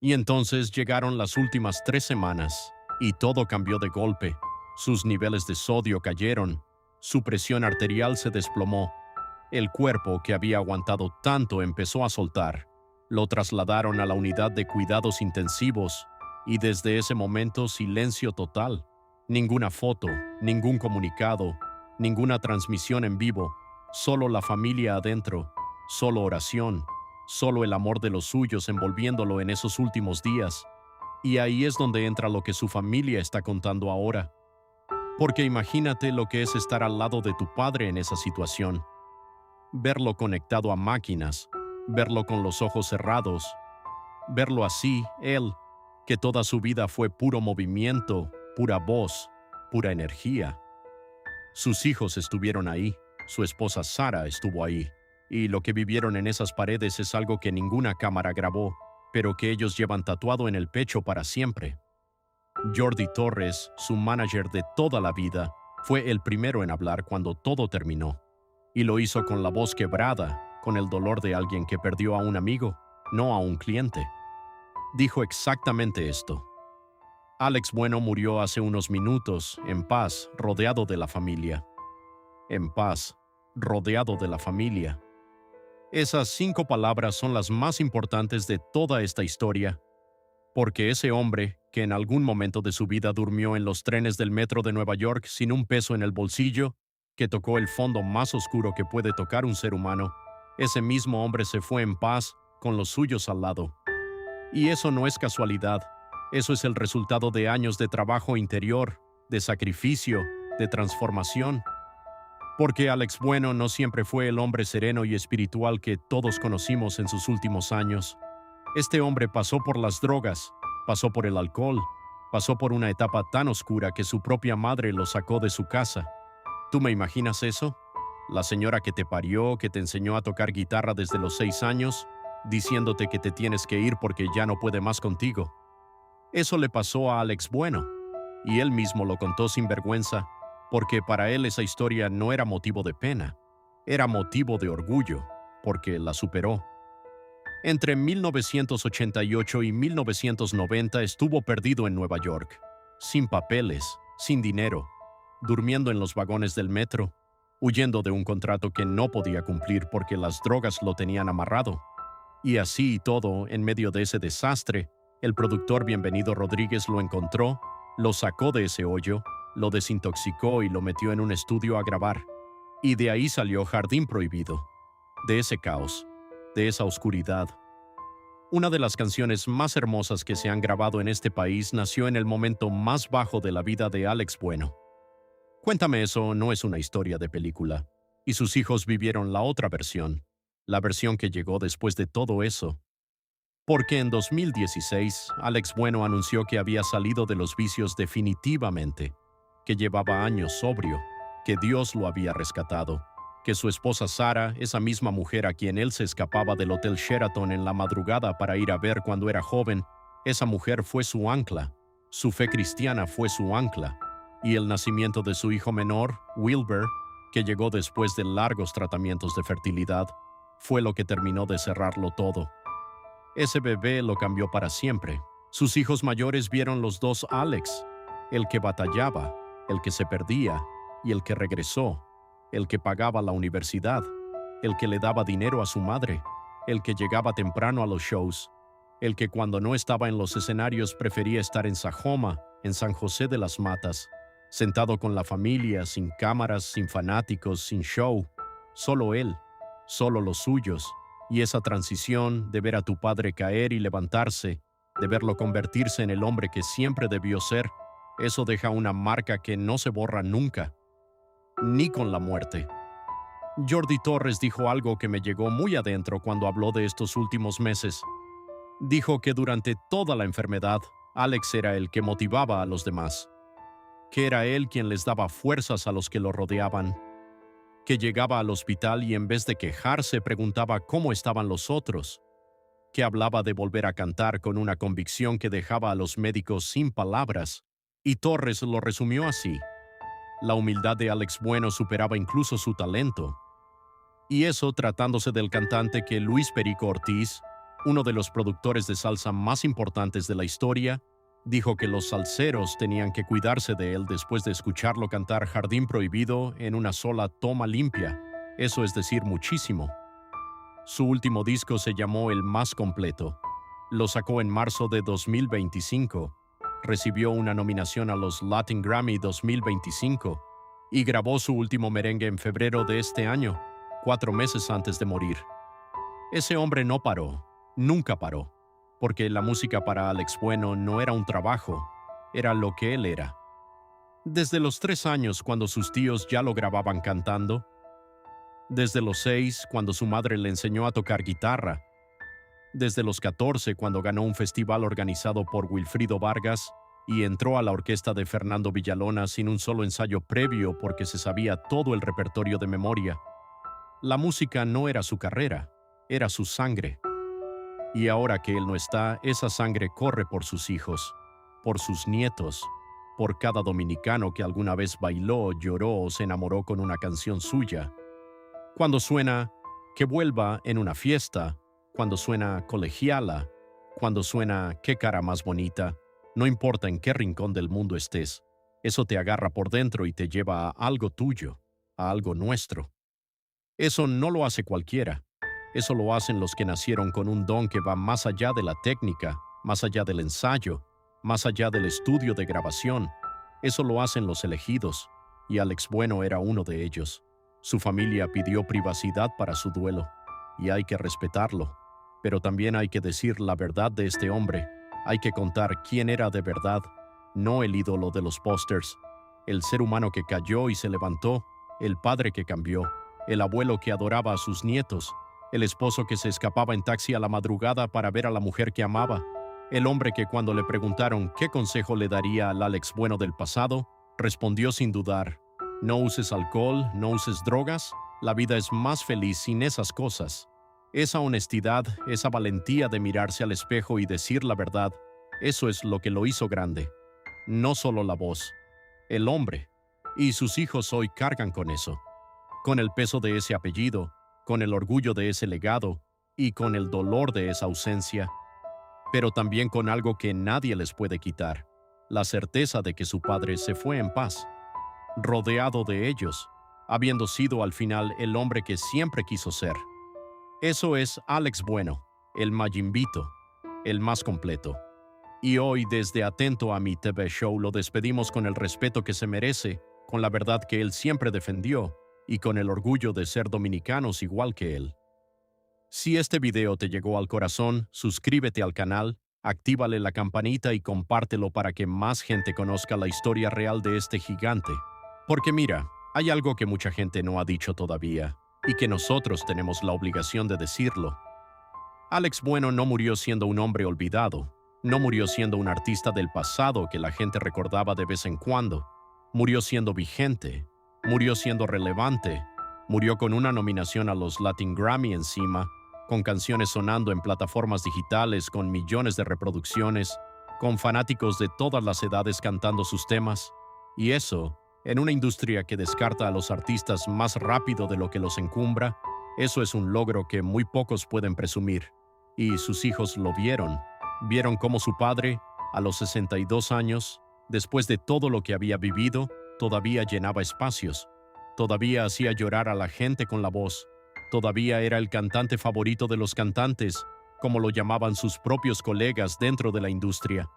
Y entonces llegaron las últimas 3 semanas, y todo cambió de golpe. Sus niveles de sodio cayeron, su presión arterial se desplomó, el cuerpo que había aguantado tanto empezó a soltar. Lo trasladaron a la unidad de cuidados intensivos, y desde ese momento silencio total. Ninguna foto, ningún comunicado, ninguna transmisión en vivo, solo la familia adentro, solo oración, solo el amor de los suyos envolviéndolo en esos últimos días. Y ahí es donde entra lo que su familia está contando ahora. Porque imagínate lo que es estar al lado de tu padre en esa situación. Verlo conectado a máquinas, verlo con los ojos cerrados, verlo así, él, que toda su vida fue puro movimiento, pura voz, pura energía. Sus hijos estuvieron ahí, su esposa Sara estuvo ahí, y lo que vivieron en esas paredes es algo que ninguna cámara grabó, pero que ellos llevan tatuado en el pecho para siempre. Jordi Torres, su manager de toda la vida, fue el primero en hablar cuando todo terminó, y lo hizo con la voz quebrada, con el dolor de alguien que perdió a un amigo, no a un cliente. Dijo exactamente esto. Alex Bueno murió hace unos minutos, en paz, rodeado de la familia. En paz, rodeado de la familia. Esas 5 palabras son las más importantes de toda esta historia, porque ese hombre, que en algún momento de su vida durmió en los trenes del metro de Nueva York sin un peso en el bolsillo, que tocó el fondo más oscuro que puede tocar un ser humano, ese mismo hombre se fue en paz con los suyos al lado. Y eso no es casualidad, eso es el resultado de años de trabajo interior, de sacrificio, de transformación. Porque Alex Bueno no siempre fue el hombre sereno y espiritual que todos conocimos en sus últimos años. Este hombre pasó por las drogas, pasó por el alcohol, pasó por una etapa tan oscura que su propia madre lo sacó de su casa. ¿Tú me imaginas eso? La señora que te parió, que te enseñó a tocar guitarra desde los 6 años, diciéndote que te tienes que ir porque ya no puede más contigo. Eso le pasó a Alex Bueno, y él mismo lo contó sin vergüenza, porque para él esa historia no era motivo de pena, era motivo de orgullo, porque la superó. Entre 1988 y 1990 estuvo perdido en Nueva York, sin papeles, sin dinero, durmiendo en los vagones del metro, huyendo de un contrato que no podía cumplir porque las drogas lo tenían amarrado. Y así y todo, en medio de ese desastre, el productor Bienvenido Rodríguez lo encontró, lo sacó de ese hoyo, lo desintoxicó y lo metió en un estudio a grabar. Y de ahí salió Jardín Prohibido, de ese caos, de esa oscuridad. Una de las canciones más hermosas que se han grabado en este país nació en el momento más bajo de la vida de Alex Bueno. Cuéntame eso no es una historia de película, y sus hijos vivieron la versión que llegó después de todo eso. Porque en 2016, Alex Bueno anunció que había salido de los vicios definitivamente, que llevaba años sobrio, que Dios lo había rescatado, que su esposa Sara, esa misma mujer a quien él se escapaba del Hotel Sheraton en la madrugada para ir a ver cuando era joven, esa mujer fue su ancla, su fe cristiana fue su ancla, y el nacimiento de su hijo menor, Wilber, que llegó después de largos tratamientos de fertilidad, fue lo que terminó de cerrarlo todo. Ese bebé lo cambió para siempre. Sus hijos mayores vieron los dos Alex, el que batallaba, el que se perdía y el que regresó, el que pagaba la universidad, el que le daba dinero a su madre, el que llegaba temprano a los shows, el que cuando no estaba en los escenarios prefería estar en Sajoma, en San José de las Matas, sentado con la familia, sin cámaras, sin fanáticos, sin show, solo él, solo los suyos. Y esa transición de ver a tu padre caer y levantarse, de verlo convertirse en el hombre que siempre debió ser, eso deja una marca que no se borra nunca, ni con la muerte. Jordi Torres dijo algo que me llegó muy adentro cuando habló de estos últimos meses. Dijo que durante toda la enfermedad, Alex era el que motivaba a los demás, que era él quien les daba fuerzas a los que lo rodeaban, que llegaba al hospital y en vez de quejarse preguntaba cómo estaban los otros, que hablaba de volver a cantar con una convicción que dejaba a los médicos sin palabras, y Torres lo resumió así: la humildad de Alex Bueno superaba incluso su talento. Y eso tratándose del cantante que Luis Perico Ortiz, uno de los productores de salsa más importantes de la historia, dijo que los salseros tenían que cuidarse de él después de escucharlo cantar Jardín Prohibido en una sola toma limpia, eso es decir, muchísimo. Su último disco se llamó El Más Completo. Lo sacó en marzo de 2025, recibió una nominación a los Latin Grammy 2025 y grabó su último merengue en febrero de este año, 4 meses antes de morir. Ese hombre no paró, nunca paró, porque la música para Alex Bueno no era un trabajo, era lo que él era. Desde los 3 años, cuando sus tíos ya lo grababan cantando, desde los 6, cuando su madre le enseñó a tocar guitarra, desde los 14, cuando ganó un festival organizado por Wilfrido Vargas y entró a la orquesta de Fernando Villalona sin un solo ensayo previo porque se sabía todo el repertorio de memoria. La música no era su carrera, era su sangre. Y ahora que él no está, esa sangre corre por sus hijos, por sus nietos, por cada dominicano que alguna vez bailó, lloró o se enamoró con una canción suya. Cuando suena Que vuelva en una fiesta, cuando suena Colegiala, cuando suena Qué cara más bonita, no importa en qué rincón del mundo estés, eso te agarra por dentro y te lleva a algo tuyo, a algo nuestro. Eso no lo hace cualquiera. Eso lo hacen los que nacieron con un don que va más allá de la técnica, más allá del ensayo, más allá del estudio de grabación. Eso lo hacen los elegidos, y Alex Bueno era uno de ellos. Su familia pidió privacidad para su duelo, y hay que respetarlo. Pero también hay que decir la verdad de este hombre. Hay que contar quién era de verdad, no el ídolo de los pósters, el ser humano que cayó y se levantó, el padre que cambió, el abuelo que adoraba a sus nietos, el esposo que se escapaba en taxi a la madrugada para ver a la mujer que amaba, el hombre que cuando le preguntaron qué consejo le daría al Alex Bueno del pasado, respondió sin dudar: no uses alcohol, no uses drogas, la vida es más feliz sin esas cosas. Esa honestidad, esa valentía de mirarse al espejo y decir la verdad, eso es lo que lo hizo grande. No solo la voz, el hombre. Y sus hijos hoy cargan con eso, con el peso de ese apellido, con el orgullo de ese legado y con el dolor de esa ausencia, pero también con algo que nadie les puede quitar, la certeza de que su padre se fue en paz, rodeado de ellos, habiendo sido al final el hombre que siempre quiso ser. Eso es Alex Bueno, el Mayimbito, el más completo. Y hoy, desde Atento a mi TV Show, lo despedimos con el respeto que se merece, con la verdad que él siempre defendió, y con el orgullo de ser dominicanos igual que él. Si este video te llegó al corazón, suscríbete al canal, actívale la campanita y compártelo para que más gente conozca la historia real de este gigante. Porque mira, hay algo que mucha gente no ha dicho todavía, y que nosotros tenemos la obligación de decirlo. Alex Bueno no murió siendo un hombre olvidado, no murió siendo un artista del pasado que la gente recordaba de vez en cuando, murió siendo vigente, murió siendo relevante, murió con una nominación a los Latin Grammy encima, con canciones sonando en plataformas digitales con millones de reproducciones, con fanáticos de todas las edades cantando sus temas, y eso, en una industria que descarta a los artistas más rápido de lo que los encumbra, eso es un logro que muy pocos pueden presumir. Y sus hijos lo vieron cómo su padre, a los 62 años, después de todo lo que había vivido, todavía llenaba espacios, todavía hacía llorar a la gente con la voz, todavía era el cantante favorito de los cantantes, como lo llamaban sus propios colegas dentro de la industria.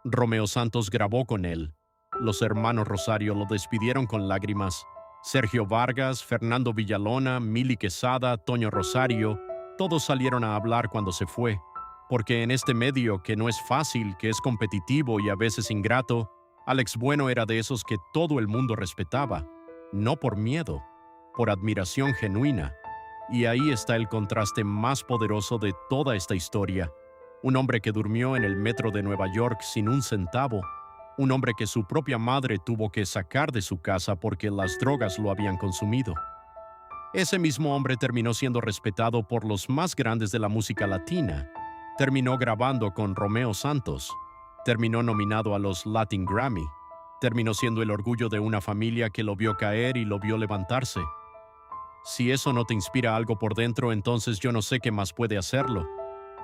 Romeo Santos grabó con él, los hermanos Rosario lo despidieron con lágrimas, Sergio Vargas, Fernando Villalona, Mili Quesada, Toño Rosario, todos salieron a hablar cuando se fue, porque en este medio que no es fácil, que es competitivo y a veces ingrato, Alex Bueno era de esos que todo el mundo respetaba, no por miedo, por admiración genuina. Y ahí está el contraste más poderoso de toda esta historia. Un hombre que durmió en el metro de Nueva York sin un centavo, un hombre que su propia madre tuvo que sacar de su casa porque las drogas lo habían consumido. Ese mismo hombre terminó siendo respetado por los más grandes de la música latina. Terminó grabando con Romeo Santos. Terminó nominado a los Latin Grammy. Terminó siendo el orgullo de una familia que lo vio caer y lo vio levantarse. Si eso no te inspira algo por dentro, entonces yo no sé qué más puede hacerlo.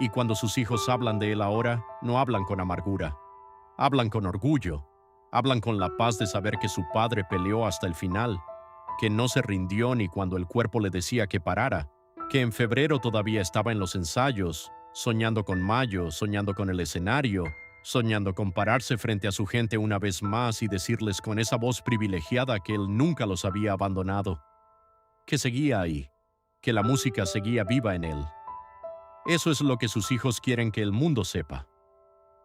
Y cuando sus hijos hablan de él ahora, no hablan con amargura, hablan con orgullo, hablan con la paz de saber que su padre peleó hasta el final, que no se rindió ni cuando el cuerpo le decía que parara, que en febrero todavía estaba en los ensayos, soñando con mayo, soñando con el escenario, soñando con pararse frente a su gente una vez más y decirles con esa voz privilegiada que él nunca los había abandonado, que seguía ahí, que la música seguía viva en él. Eso es lo que sus hijos quieren que el mundo sepa.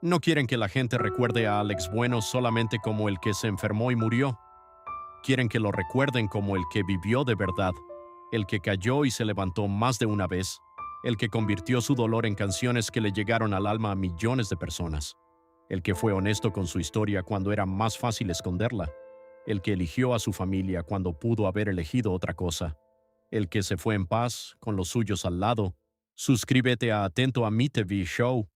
No quieren que la gente recuerde a Alex Bueno solamente como el que se enfermó y murió. Quieren que lo recuerden como el que vivió de verdad, el que cayó y se levantó más de una vez, el que convirtió su dolor en canciones que le llegaron al alma a millones de personas, el que fue honesto con su historia cuando era más fácil esconderla, el que eligió a su familia cuando pudo haber elegido otra cosa, el que se fue en paz con los suyos al lado. Suscríbete a Atento a Mi TV Show